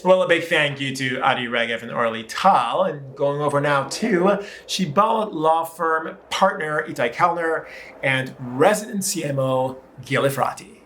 Well, a big thank you to Adi Regev and Orly Tal. And going over now to Shibolet law firm partner Itay Kellner and resident CMO Gil Efrati.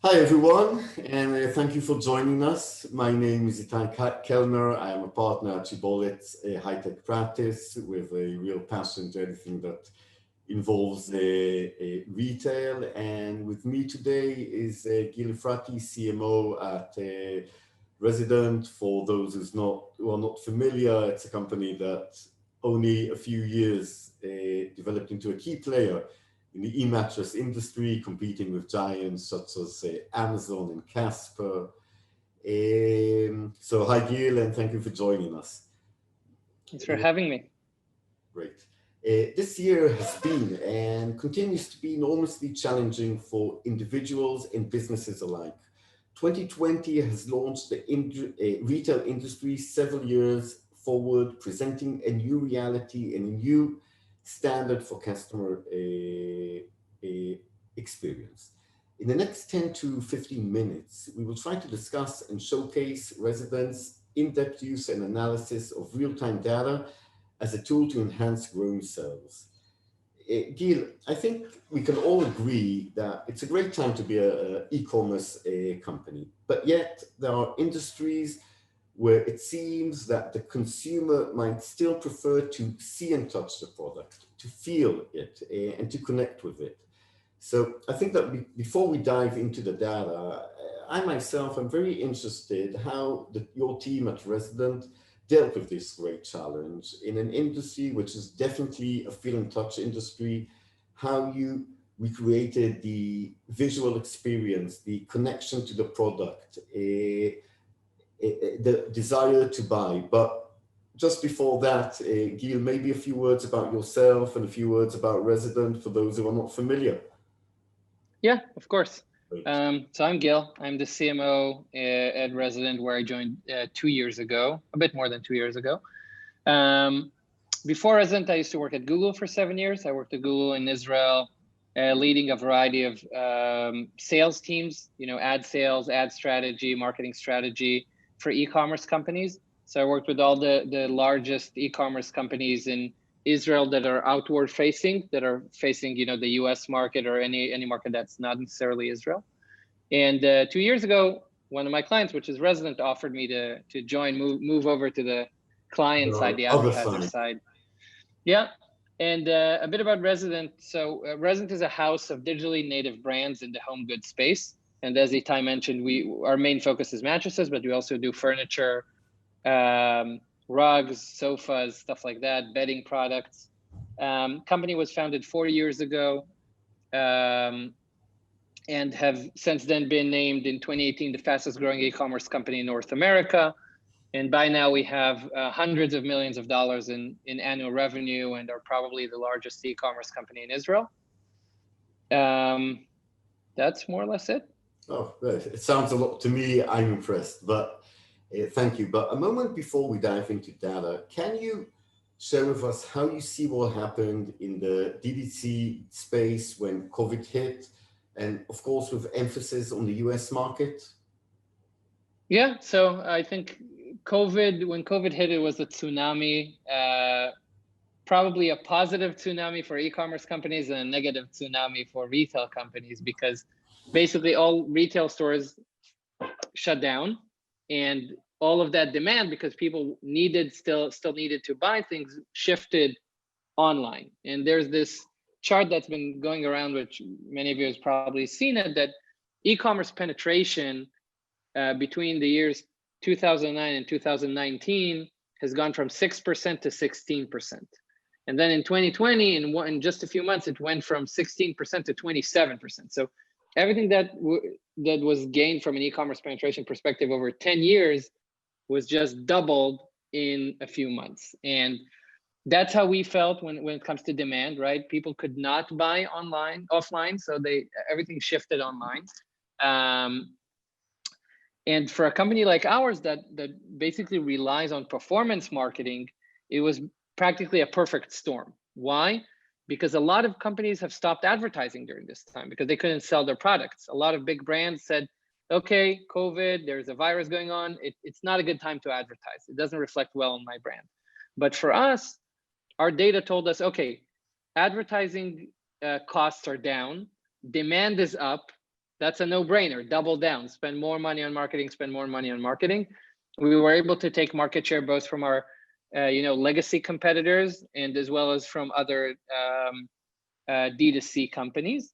Hi, everyone, and thank you for joining us. My name is Itay Kellner. I am a partner at Shibolet, a high-tech practice with a real passion to everything that involves retail. And with me today is Gil Efrati, CMO at Resident. For those who are not familiar, it's a company that only a few years developed into a key player in the e-mattress industry, competing with giants such as Amazon and Casper. So hi, Gil, and thank you for joining us. Thanks for having me. Great. This year has been and continues to be enormously challenging for individuals and businesses alike. 2020 has launched the retail industry several years forward, presenting a new reality and a new standard for customer experience. In the next 10 to 15 minutes, we will try to discuss and showcase Resident's in-depth use and analysis of real-time data as a tool to enhance growing sales. Gil, I think we can all agree that it's a great time to be an e-commerce company, but yet there are industries where it seems that the consumer might still prefer to see and touch the product, to feel it, and to connect with it. So I think that before we dive into the data, I myself am very interested how your team at Resident dealt with this great challenge in an industry which is definitely a feel and touch industry, how you recreated the visual experience, the connection to the product, the desire to buy. But just before that, Gil, maybe a few words about yourself and a few words about Resident for those who are not familiar. Yeah, of course. So I'm Gil. I'm the CMO at Resident, where I joined 2 years ago, a bit more than 2 years ago. Before Resident, I used to work at Google for 7 years. I worked at Google in Israel, leading a variety of sales teams, ad sales, ad strategy, marketing strategy for e-commerce companies. So I worked with all the largest e-commerce companies in Israel that are outward facing, the US market or any market that's not necessarily Israel. And 2 years ago, one of my clients, which is Resident, offered me to join, move over to the client side, the advertiser side. Yeah. And a bit about Resident. So Resident is a house of digitally native brands in the home goods space. And as Itay mentioned, our main focus is mattresses, but we also do furniture, rugs, sofas, stuff like that, bedding products. Company was founded 4 years ago and have since then been named in 2018 the fastest growing e-commerce company in North America. And by now we have hundreds of millions of dollars in annual revenue and are probably the largest e-commerce company in Israel. That's more or less it. Oh, it sounds a lot to me. I'm impressed, but thank you. But a moment before we dive into data, can you share with us how you see what happened in the DTC space when COVID hit, and of course with emphasis on the US market? Yeah, so I think when COVID hit, it was a tsunami, probably a positive tsunami for e-commerce companies and a negative tsunami for retail companies, because basically all retail stores shut down, and all of that demand, because people still needed to buy things, shifted online. And there's this chart that's been going around, which many of you have probably seen it, that e-commerce penetration between the years 2009 and 2019 has gone from 6% to 16%. And then in 2020, in just a few months, it went from 16% to 27%. So everything that was gained from an e-commerce penetration perspective over 10 years was just doubled in a few months. And that's how we felt when it comes to demand, right? People could not buy offline, so everything shifted online. And for a company like ours that basically relies on performance marketing, it was practically a perfect storm. Why? Because a lot of companies have stopped advertising during this time because they couldn't sell their products. A lot of big brands said, okay, COVID, there's a virus going on. It's not a good time to advertise. It doesn't reflect well on my brand. But for us, our data told us, okay, advertising costs are down, demand is up. That's a no-brainer. Double down, spend more money on marketing, spend more money on marketing. We were able to take market share both from our legacy competitors and as well as from other D2C companies.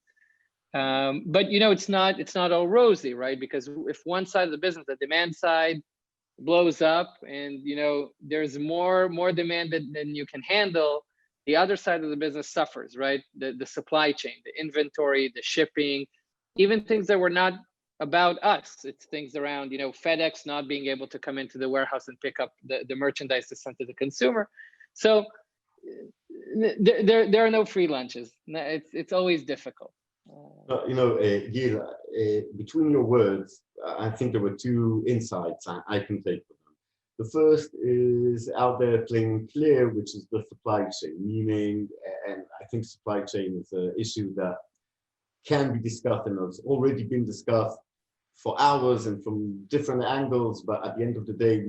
But it's not all rosy, right? Because if one side of the business, the demand side, blows up and there's more demand than you can handle, the other side of the business suffers, right? The supply chain, the inventory, the shipping, even things that were not about us. It's things around FedEx not being able to come into the warehouse and pick up the merchandise to send to the consumer. So there are no free lunches. It's always difficult. Gil, between your words, I think there were two insights I can take from them. The first is out there playing clear, which is the supply chain, meaning, and I think supply chain is an issue that can be discussed and has already been discussed for hours and from different angles, but at the end of the day,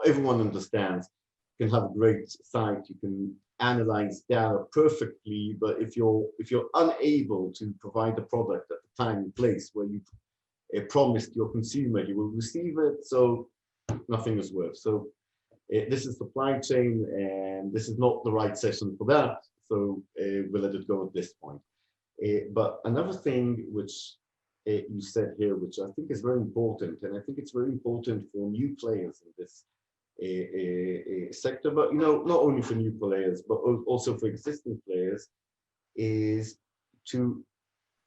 everyone understands. You can have a great site, you can analyze data perfectly, but if you're unable to provide the product at the time and place where you promised your consumer you will receive it, so nothing is worth. So this is supply chain, and this is not the right session for that. So we'll let it go at this point. But another thing which you said here, which I think is very important, and I think it's very important for new players in this sector, but not only for new players, but also for existing players, is to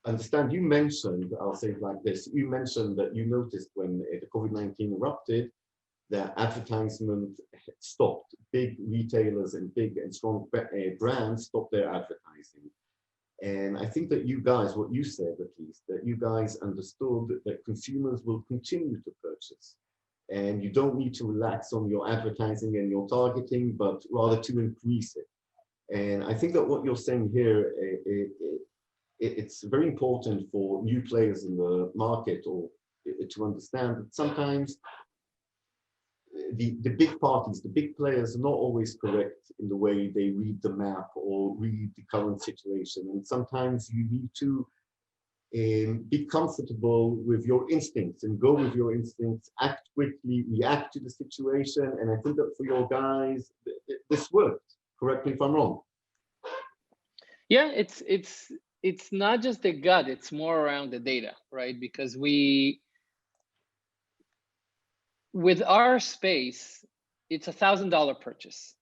understand. You mentioned, I'll say it like this, you mentioned that you noticed when the COVID-19 erupted, that advertisement stopped. Big retailers and big and strong brands stopped their advertising. And I think that you guys, what you said at least, that you guys understood that consumers will continue to purchase. And you don't need to relax on your advertising and your targeting, but rather to increase it. And I think that what you're saying here, it's very important for new players in the market or to understand that sometimes the big parties, the big players are not always correct in the way they read the map or read the current situation. And sometimes you need to be comfortable with your instincts and go with your instincts, act quickly, react to the situation. And I think that for your guys, this worked. Correct me if I'm wrong. Yeah, it's not just the gut, it's more around the data, right? Because with our space, it's $1,000 purchase.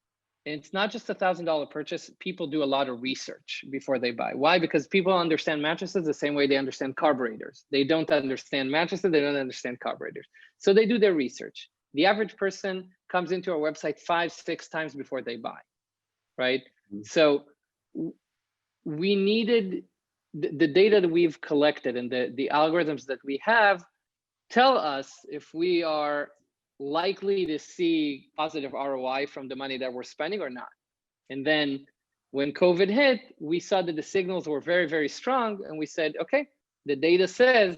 And it's not just $1,000 purchase. People do a lot of research before they buy. Why? Because people understand mattresses the same way they understand carburetors. They don't understand mattresses, they don't understand carburetors. So they do their research. The average person comes into our website 5-6 times before they buy, right? Mm-hmm. So we needed the data that we've collected and the algorithms that we have tell us if we are likely to see positive ROI from the money that we're spending or not. And then when COVID hit, we saw that the signals were very, very strong. And we said, okay, the data says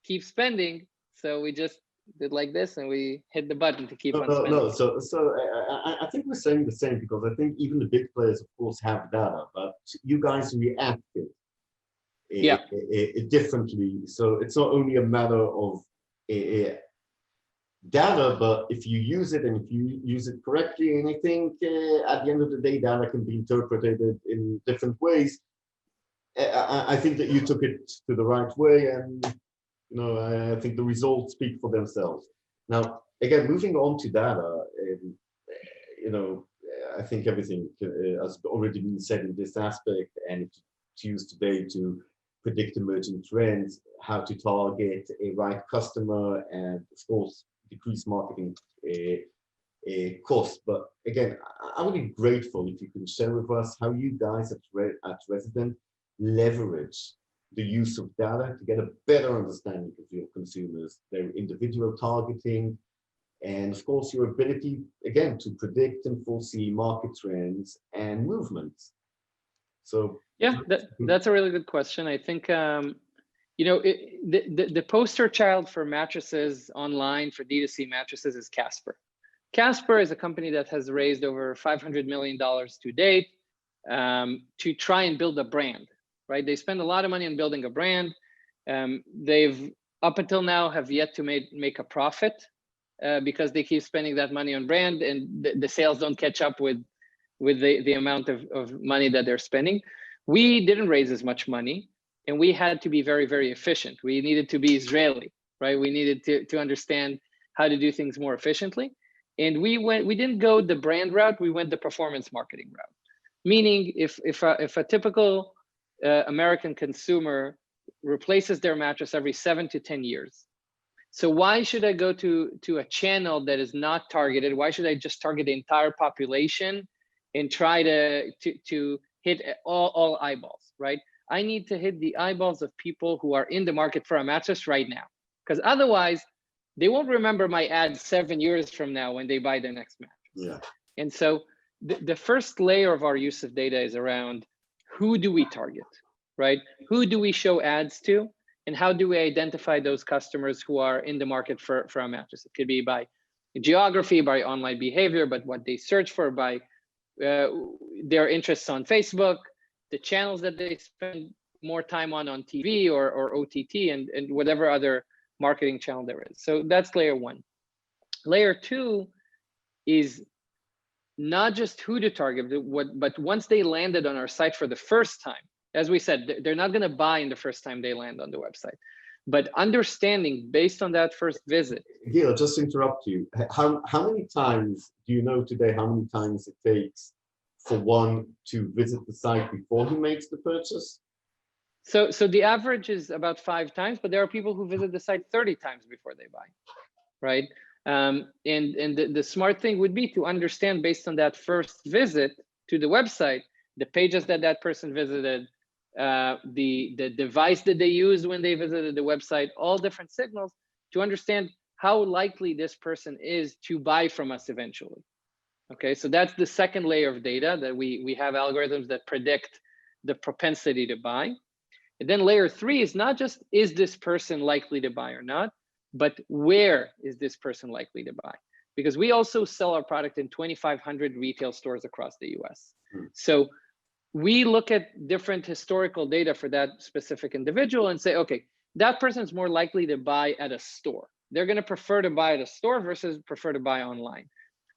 keep spending. So we just did like this and we hit the button to keep on spending. No, so I think we're saying the same, because I think even the big players, of course, have data, but you guys reacted differently. So it's not only a matter of data, but if you use it and if you use it correctly, and I think at the end of the day, data can be interpreted in different ways. I think that you took it to the right way, and I think the results speak for themselves. Now, again, moving on to data, I think everything has already been said in this aspect, and it's used today to predict emerging trends, how to target a right customer, and of course, decrease marketing costs. But again, I would be grateful if you can share with us how you guys at Resident leverage the use of data to get a better understanding of your consumers, their individual targeting, and of course your ability, again, to predict and foresee market trends and movements. So yeah, that's a really good question. I think the poster child for mattresses online, for D2C mattresses, is Casper. Casper is a company that has raised over $500 million to date to try and build a brand, right? They spend a lot of money on building a brand. They've, up until now, have yet to make a profit because they keep spending that money on brand, and the sales don't catch up with the amount of money that they're spending. We didn't raise as much money, and we had to be very, very efficient. We needed to be Israeli, right? We needed to understand how to do things more efficiently. And we didn't go the brand route, we went the performance marketing route. Meaning if a typical American consumer replaces their mattress every 7 to 10 years. So why should I go to a channel that is not targeted? Why should I just target the entire population and try to hit all eyeballs, right? I need to hit the eyeballs of people who are in the market for a mattress right now, because otherwise they won't remember my ad 7 years from now when they buy their next mattress. Yeah. And so the first layer of our use of data is around who do we target, right? Who do we show ads to? And how do we identify those customers who are in the market for a mattress? It could be by geography, by online behavior, but what they search for, by their interests on Facebook, the channels that they spend more time on TV or OTT, and whatever other marketing channel there is. So that's layer one. Layer two is not just who to target, but once they landed on our site for the first time, as we said, they're not going to buy in the first time they land on the website, but understanding based on that first visit. Gil, just to interrupt you, how many times do you know today how many times it takes for one to visit the site before he makes the purchase? So the average is about 5 times, but there are people who visit the site 30 times before they buy, right? And the smart thing would be to understand based on that first visit to the website, the pages that person visited, the device that they used when they visited the website, all different signals to understand how likely this person is to buy from us eventually. Okay, so that's the second layer of data that we have algorithms that predict the propensity to buy. And then layer 3 is not just, is this person likely to buy or not, but where is this person likely to buy? Because we also sell our product in 2,500 retail stores across the US. So we look at different historical data for that specific individual and say, okay, that person is more likely to buy at a store. They're going to prefer to buy at a store versus prefer to buy online.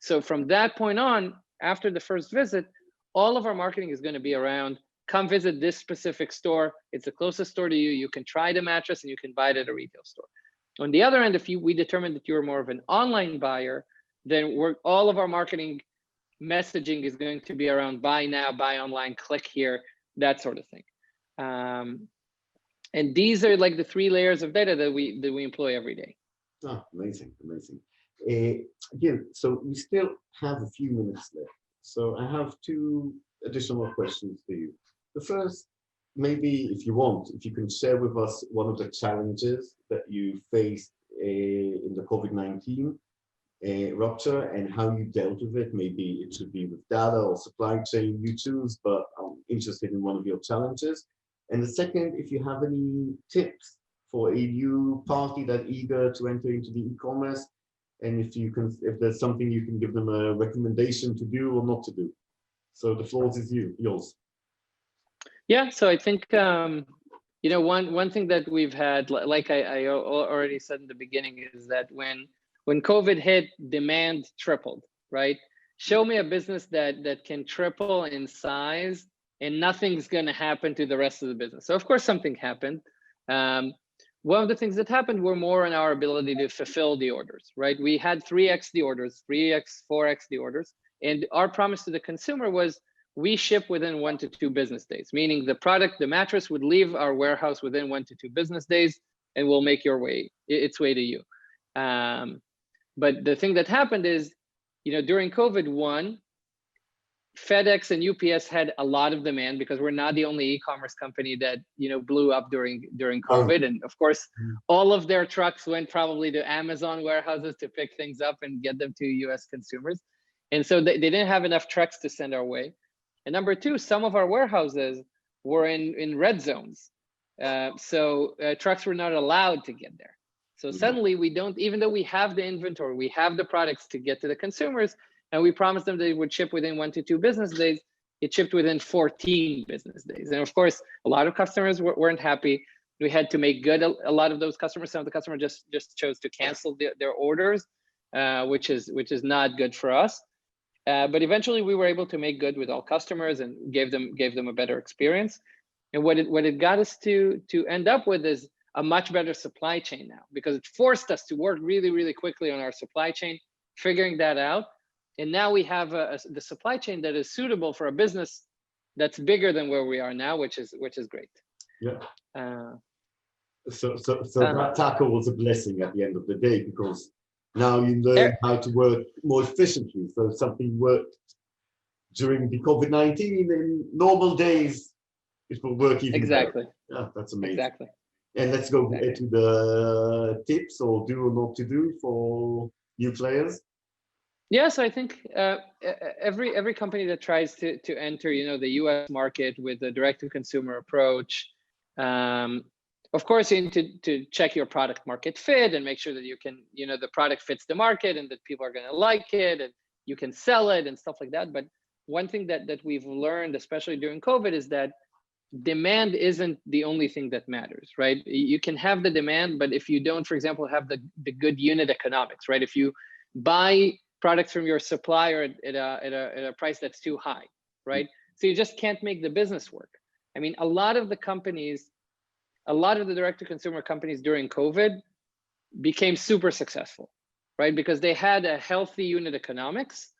So from that point on, after the first visit, all of our marketing is going to be around, come visit this specific store. It's the closest store to you. You can try the mattress and you can buy it at a retail store. On the other end, if we determine that you're more of an online buyer, then all of our marketing messaging is going to be around buy now, buy online, click here, that sort of thing. And these are like the 3 layers of data that we employ every day. Oh, amazing, amazing. Again, so we still have a few minutes left. So I have 2 additional questions for you. The first, maybe if you want, if you can share with us one of the challenges that you faced in the COVID-19 rupture and how you dealt with it. Maybe it should be with data or supply chain, you choose, but I'm interested in one of your challenges. And the second, if you have any tips for a new party that eager to enter into the e-commerce, and if there's something you can give them a recommendation to do or not to do. So the floor is yours. Yeah, so I think one thing that we've had, like I already said in the beginning, is that when COVID hit, demand tripled, right? Show me a business that can triple in size and nothing's going to happen to the rest of the business. So of course something happened. One of the things that happened were more in our ability to fulfill the orders, right? We had 3x the orders, 3x, 4x the orders. And our promise to the consumer was we ship within 1 to 2 business days, meaning the mattress would leave our warehouse within 1 to 2 business days and will make its way to you. But the thing that happened is, during COVID, FedEx and UPS had a lot of demand because we're not the only e-commerce company that blew up during COVID. And of course, all of their trucks went probably to Amazon warehouses to pick things up and get them to US consumers. And so they didn't have enough trucks to send our way. And number 2, some of our warehouses were in red zones. So trucks were not allowed to get there. So suddenly we don't, even though we have the inventory, we have the products to get to the consumers, and we promised them they would ship within 1 to 2 business days, it shipped within 14 business days. And of course, a lot of customers weren't happy. We had to make good a lot of those customers. Some of the customers just chose to cancel their orders, which is not good for us. But eventually we were able to make good with all customers and gave them a better experience. And what it got us to end up with is a much better supply chain now, because it forced us to work really, really quickly on our supply chain, figuring that out. And now we have the supply chain that is suitable for a business that's bigger than where we are now, which is great. Yeah. So that tackle was a blessing at the end of the day, because now you learn how to work more efficiently. So if something worked during the COVID-19, in normal days, it will work even exactly. better. Yeah, that's amazing. Exactly. And let's go to the tips or do or not to do for new players. Yeah, so I think every company that tries to enter, the US market with a direct-to-consumer approach, of course, you need to check your product market fit and make sure that you can, the product fits the market and that people are going to like it and you can sell it and stuff like that. But one thing that we've learned, especially during COVID, is that demand isn't the only thing that matters, right? You can have the demand, but if you don't, for example, have the good unit economics, right? If you buy products from your supplier at a price that's too high, right? So you just can't make the business work. I mean, a lot of the direct-to-consumer companies during COVID became super successful, right? Because they had a healthy unit economics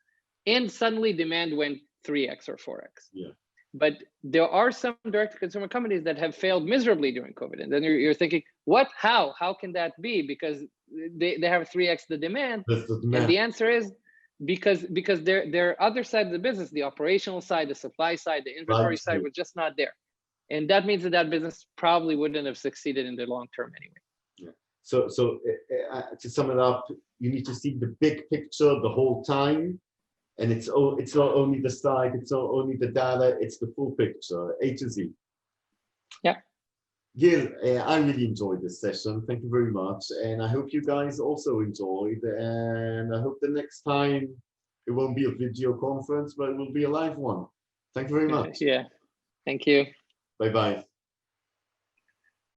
and suddenly demand went 3x or 4x. Yeah. But there are some direct-to-consumer companies that have failed miserably during COVID. And then you're thinking, what, how can that be? Because they have 3x the demand. And the answer is because their other side of the business, the operational side, the supply side, the inventory side was just not there. And that means that business probably wouldn't have succeeded in the long term anyway. Yeah. So to sum it up, you need to see the big picture the whole time. And it's not only the slide, it's not only the data, it's the full picture, A to Z. Yeah. Gil, I really enjoyed this session. Thank you very much. And I hope you guys also enjoyed. And I hope the next time it won't be a video conference, but it will be a live one. Thank you very much. Yeah. Thank you. Bye-bye.